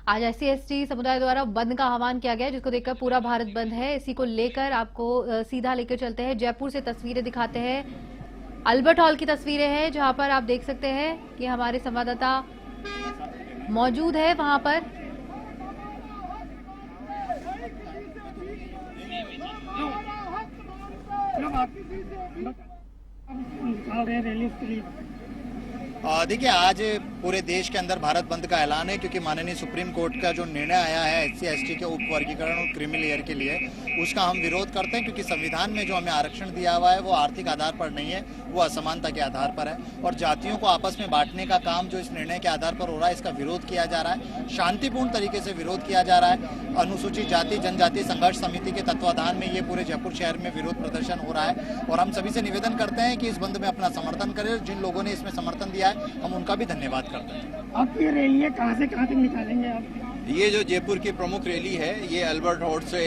आज SC/ST समुदाय द्वारा बंद का आह्वान किया गया है, जिसको देखकर पूरा भारत बंद है। इसी को लेकर आपको सीधा लेकर चलते हैं, जयपुर से तस्वीरें दिखाते हैं। अल्बर्ट हॉल की तस्वीरें हैं, जहां पर आप देख सकते हैं कि हमारे संवाददाता मौजूद है वहां पर। देखिए, आज पूरे देश के अंदर भारत बंद का ऐलान है, क्योंकि माननीय सुप्रीम कोर्ट का जो निर्णय आया है SC/ST के उप वर्गीकरण और क्रीमी लेयर के लिए, उसका हम विरोध करते हैं। क्योंकि संविधान में जो हमें आरक्षण दिया हुआ है वो आर्थिक आधार पर नहीं है, वो असमानता के आधार पर है। और जातियों को आपस में बांटने का काम जो इस निर्णय के आधार पर हो रहा है, इसका विरोध किया जा रहा है। शांतिपूर्ण तरीके से विरोध किया जा रहा है। अनुसूचित जाति जनजाति संघर्ष समिति के तत्वाधान में ये पूरे जयपुर शहर में विरोध प्रदर्शन हो रहा है। और हम सभी से निवेदन करते हैं कि इस बंद में अपना समर्थन करें। जिन लोगों ने इसमें समर्थन दिया है, हम उनका भी धन्यवाद करते हैं। अब ये रैली कहाँ से कहाँ तक निकालेंगे आप? ये जो जयपुर की प्रमुख रैली है, ये अल्बर्ट हॉल से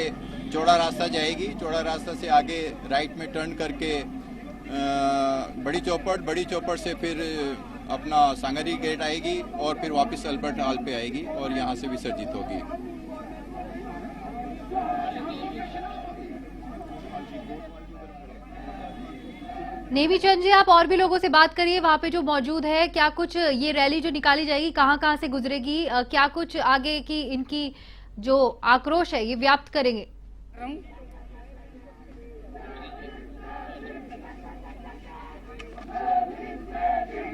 चौड़ा रास्ता जाएगी। चौड़ा रास्ता से आगे राइट में टर्न करके बड़ी चौपड़ से फिर अपना सांगरी गेट आएगी और फिर वापस अल्बर्ट हॉल पे आएगी और यहाँ से विसर्जित होगी। नेमी चंद जी, आप और भी लोगों से बात करिए वहां पे जो मौजूद है। क्या कुछ ये रैली जो निकाली जाएगी कहां कहां से गुजरेगी, क्या कुछ आगे की इनकी जो आक्रोश है ये व्याप्त करेंगे?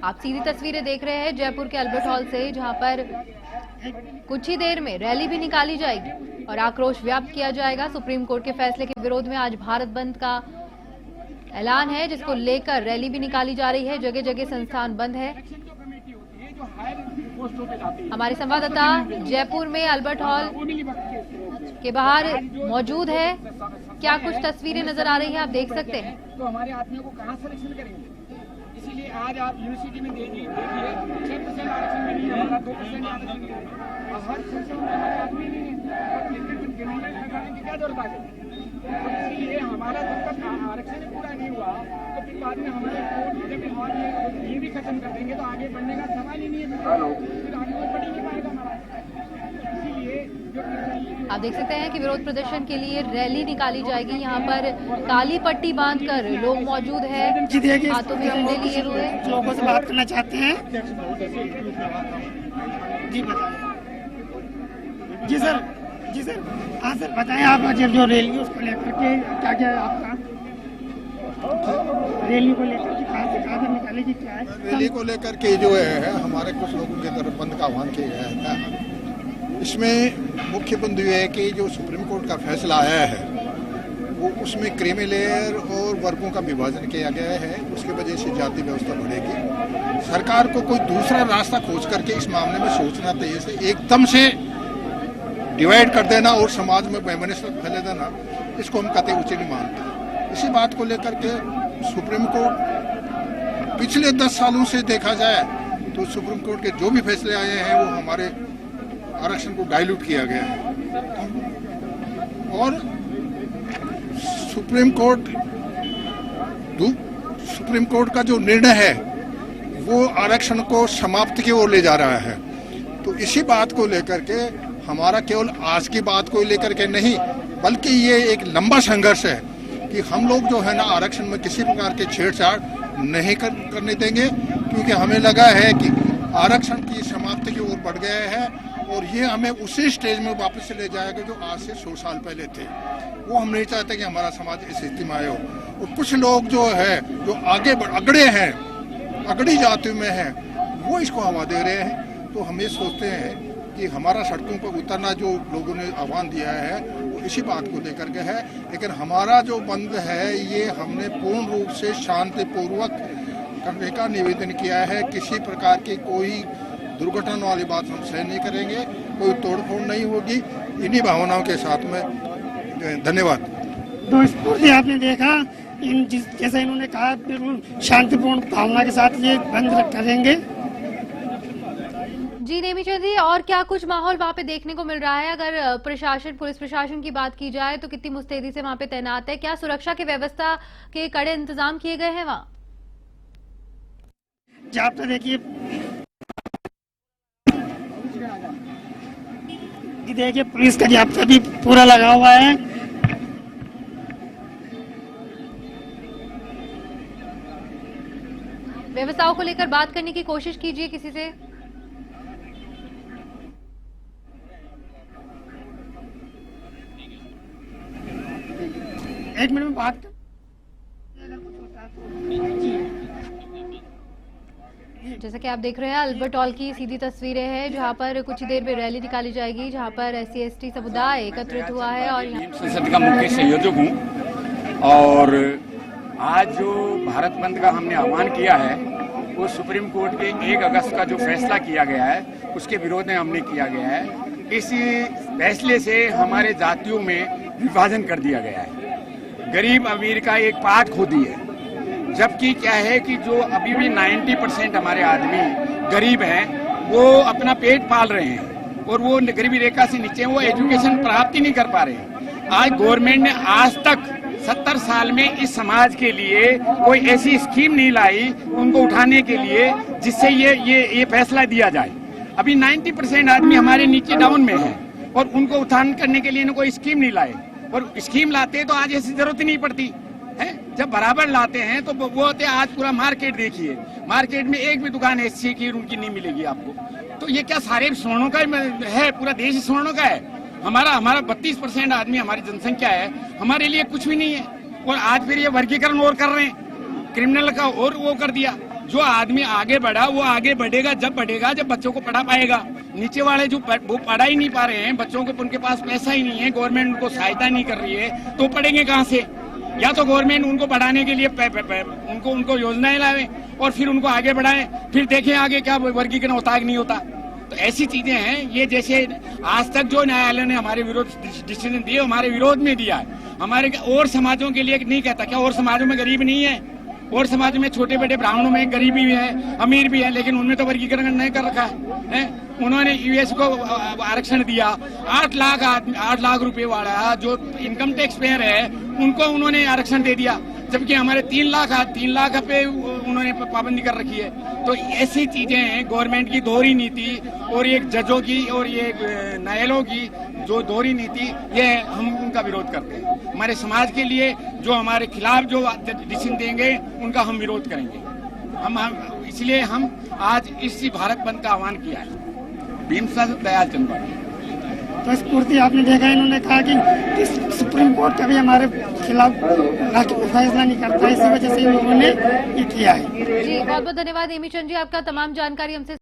आप सीधी तस्वीरें देख रहे हैं जयपुर के अल्बर्ट हॉल से, जहां पर कुछ ही देर में रैली भी निकाली जाएगी और आक्रोश व्याप्त किया जाएगा। सुप्रीम कोर्ट के फैसले के विरोध में आज भारत बंद का ऐलान है, जिसको लेकर रैली भी निकाली जा रही है। जगह जगह संस्थान बंद है। हमारे संवाददाता जयपुर में अल्बर्ट हॉल के बाहर मौजूद है। क्या कुछ तस्वीरें नजर आ रही हैं, आप देख सकते हैं। तो हमारे आदमियों को कहाँ सिलेक्शन करेंगे? इसीलिए आज आप यूनिवर्सिटी में देखिए 6% आरक्षण में नहीं है, हमारा 2% आरक्षण है। और हर सेक्शन में हमारे आदमी नहीं है, की क्या जरूरत है? तो इसीलिए हमारा जब तक आरक्षण पूरा नहीं हुआ तो फिर बाद में हमारे कोर्ट जब और ये भी खत्म कर देंगे तो आगे बढ़ने का सवाल ही नहीं है। फिर आगे कोई बढ़ ही नहीं पाएगा हमारा। इसीलिए आप देख सकते हैं कि विरोध प्रदर्शन के लिए रैली निकाली जाएगी। यहाँ पर काली पट्टी बांधकर लोग मौजूद है, हाथों में डंडे लिए हुए। लोगों से बात करना चाहते हैं। जी बताएं। जी सर, हाँ सर बताएं, आप जो रैली उसको लेकर के क्या क्या आपका रैली को लेकर के कहाँ से कहाँ तक निकालेगी, क्या है? रैली को लेकर के जो है हमारे कुछ लोगों की तरफ बंद का आह्वान किया गया था। इसमें मुख्य बिंदु ये है कि जो सुप्रीम कोर्ट का फैसला आया है वो उसमें क्रीमी लेयर और वर्गों का विभाजन किया गया है। उसकी वजह से जाति व्यवस्था बढ़ेगी। सरकार को कोई दूसरा रास्ता खोज करके इस मामले में सोचना चाहिए से एकदम से डिवाइड कर देना और समाज में वैमनस्य फैले देना, इसको हम कतई उचित नहीं मानते। इसी बात को लेकर के सुप्रीम कोर्ट पिछले 10 सालों से देखा जाए तो सुप्रीम कोर्ट के जो भी फैसले आए हैं वो हमारे आरक्षण को डाइल्यूट किया गया है। और सुप्रीम कोर्ट का जो निर्णय है वो आरक्षण को समाप्ति की ओर ले जा रहा है। तो इसी बात को लेकर के हमारा केवल आज की बात को लेकर के नहीं, बल्कि ये एक लंबा संघर्ष है कि हम लोग जो है ना आरक्षण में किसी प्रकार के छेड़छाड़ नहीं करने देंगे। क्योंकि हमें लगा है कि आरक्षण की समाप्ति की ओर बढ़ गया है और ये हमें उसी स्टेज में वापस ले जाएगा जो आज से 100 साल पहले थे। वो हम नहीं चाहते कि हमारा समाज इस स्थिति में आए हो। और कुछ लोग जो है जो आगे अगड़े हैं, अगड़ी जातियों में हैं, वो इसको हवा दे रहे हैं। तो हम ये सोचते हैं कि हमारा सड़कों पर उतरना जो लोगों ने आह्वान दिया है वो इसी बात को लेकर के है। लेकिन हमारा जो बंद है ये हमने पूर्ण रूप से शांतिपूर्वक करने का निवेदन किया है। किसी प्रकार की कोई दुर्घटना वाली बात हम सहन नहीं करेंगे, कोई तोड़फोड़ नहीं होगी। इन्हीं भावनाओं के साथ में धन्यवाद। दोस्तों जी, आपने देखा जैसे इन्होंने कहा बिल्कुल शांतिपूर्ण भावना के साथ ये बंद करेंगे। जी नेमी चंद जी, और क्या कुछ माहौल वहाँ पे देखने को मिल रहा है? अगर पुलिस प्रशासन की बात की जाए तो कितनी मुस्तैदी से वहाँ पे तैनात है? क्या सुरक्षा की व्यवस्था के कड़े इंतजाम किए गए हैं वहाँ? आप तो देखिए कि देखिए पुलिस का जाब्ता भी पूरा लगा हुआ है। व्यवस्थाओं को लेकर बात करने की कोशिश कीजिए किसी से। एक मिनट में बात कर। जैसा कि आप देख रहे हैं अल्बर्ट हॉल की सीधी तस्वीरें हैं जहां पर कुछ ही देर में रैली निकाली जाएगी, जहां पर SC/ST समुदाय एकत्रित हुआ है और संसद का मुख्य संयोजक हूँ और आज जो भारत बंद का हमने आह्वान किया है वो सुप्रीम कोर्ट के 1 अगस्त का जो फैसला किया गया है उसके विरोध में हमने किया गया है। इस फैसले से हमारे जातियों में विभाजन कर दिया गया है, गरीब अमीर का एक पार्ट खो दी है। जबकि क्या है कि जो अभी भी 90% हमारे आदमी गरीब हैं वो अपना पेट पाल रहे हैं और वो गरीबी रेखा से नीचे वो एजुकेशन प्राप्त ही नहीं कर पा रहे हैं। आज गवर्नमेंट ने आज तक 70 साल में इस समाज के लिए कोई ऐसी स्कीम नहीं लाई उनको उठाने के लिए जिससे ये फैसला दिया जाए। अभी 90% आदमी हमारे नीचे डाउन में है और उनको उत्थान करने के लिए कोई स्कीम नहीं लाए, और स्कीम लाते तो आज ऐसी जरूरत ही नहीं पड़ती है। जब बराबर लाते हैं तो वो होते आज पूरा मार्केट देखिए, मार्केट में एक भी दुकान ऐसी की उनकी नहीं मिलेगी आपको। तो ये क्या सारे स्वर्णों का है, पूरा देश स्वर्णों का है? हमारा 32% आदमी हमारी जनसंख्या है, हमारे लिए कुछ भी नहीं है। और आज फिर ये वर्गीकरण और कर रहे हैं, क्रिमिनल का और वो कर दिया। जो आदमी आगे बढ़ा वो आगे बढ़ेगा जब बच्चों को पढ़ा पाएगा। नीचे वाले जो वो पढ़ा ही नहीं पा रहे हैं, बच्चों को उनके पास पैसा ही नहीं है, गवर्नमेंट उनको सहायता नहीं कर रही है, तो पढ़ेंगे कहाँ से? या तो गवर्नमेंट उनको बढ़ाने के लिए उनको योजनाएं लावे और फिर उनको आगे बढ़ाएं, फिर देखें आगे क्या वर्गीकरण होता है कि नहीं होता। तो ऐसी चीजें हैं ये, जैसे आज तक जो न्यायालय ने हमारे विरोध डिसीजन दिए हमारे विरोध में दिया है, हमारे और समाजों के लिए नहीं कहता। क्या और समाजों में गरीब नहीं है? और समाज में छोटे बड़े ब्राह्मणों में गरीबी भी है, अमीर भी है, लेकिन उनमें तो वर्गीकरण नहीं कर रखा है। उन्होंने यूएस को आरक्षण दिया, 8 लाख रुपए वाला जो इनकम टैक्स पेयर है उनको उन्होंने आरक्षण दे दिया, जबकि हमारे 3 लाख पे उन्होंने पाबंदी कर रखी है। तो ऐसी चीजें हैं, गवर्नमेंट की दोहरी नीति और एक जजों की और ये न्यायालयों की जो दोहरी नीति, ये हम उनका विरोध करते हैं। हमारे समाज के लिए जो हमारे खिलाफ जो डिसीजन देंगे उनका हम विरोध करेंगे। इसलिए हम आज इसी भारत बंद का आह्वान किया है। भीमसा दयाल चंद तो स्फूर्ति आपने देखा, इन्होंने कहा कि सुप्रीम कोर्ट कभी हमारे खिलाफ फैसला नहीं करता, इसी वजह से इन्होंने ये किया है। जी बहुत बहुत धन्यवाद एमी चंद जी, आपका तमाम जानकारी हमसे